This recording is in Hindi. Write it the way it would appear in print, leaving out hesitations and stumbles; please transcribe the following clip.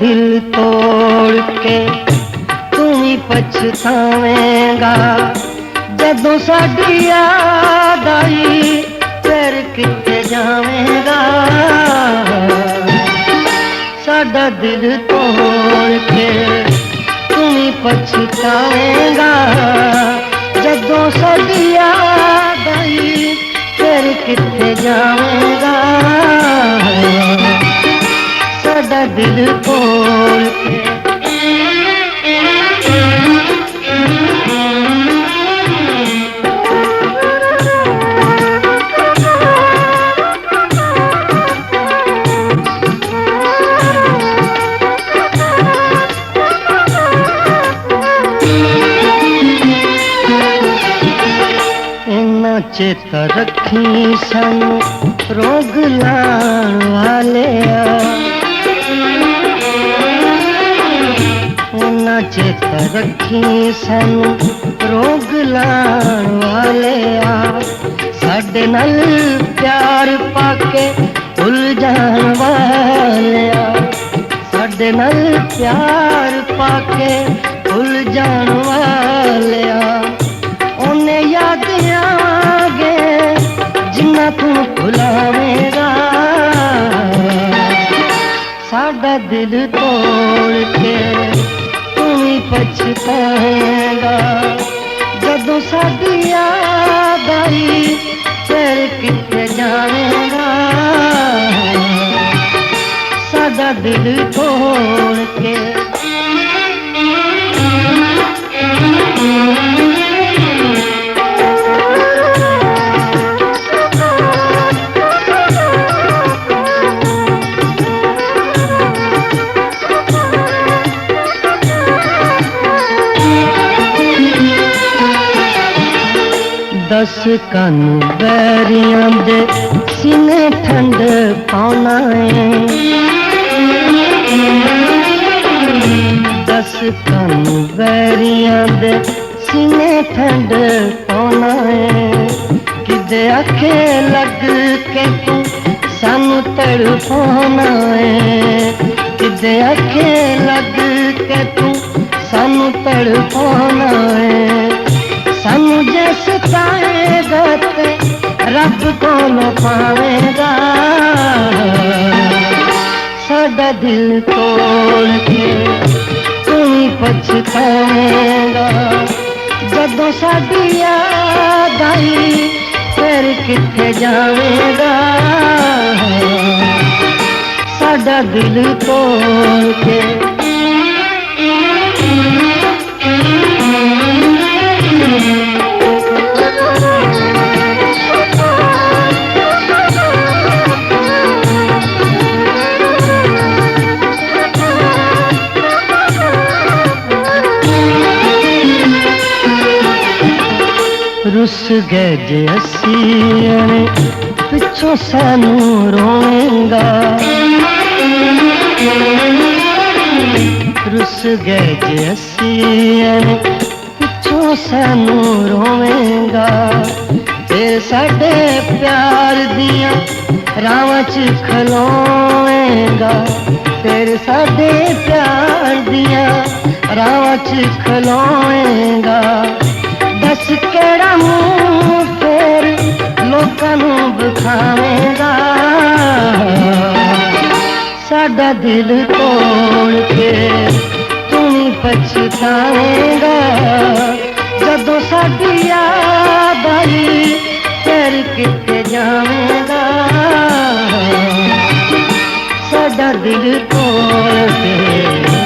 दिल तोड़ के तू ही पछतावेगा जदों साडी याद आई फिर किथे जावेगा। साडा दिल तोड़ के तू ही पछतावेगा जदों साडी याद आई फिर किथे जावेगा। साडा दिल तोड़ के चेता रखी सानू रोग लाण वाले उन्ना चेता रखी सानू रोग लाण वाले साडे नाल प्यार पाके भुल जाण वाले साडे नाल प्यार पाके भुल जाण वाले उन्हें याद जिन्ना तू भुलावेगा। साडा दिल तोड़ के तू ही पछताएगा जदों साडी याद आई फिर किथे जावेगा। साडा दिल तोड़ के दस कन बैरियां दे सीने ठंड पाना है। दस कन बैरियां दे सीने ठंड पाना है। किदे आखे लग के तू सानू तड़पाना है। किदे आखे लग के तू सानू तड़पाना है। सानू जैस पाएगा ते रब को न पावेगा। साडा दिल तोड़ के तू ही पछताएगा जदों साडी याद आई फिर किथे जावेगा। साडा दिल तोड़ के रुस गए जे असी पिछों सानू रोएगा। रुस गए जे असी पिछों सानू रोएगा। फिर साडे प्यार दिया रावां च खलोएगा। फिर साडे प्यार दिया रावां च खलोएगा। दस केड़ा मुंह फिर लोकां नू बखावेगा। साडा दिल तोड़ के तू ही पछताएगा जदों साडी याद आई फिर किथे जावेगा। साडा दिल तोड़ के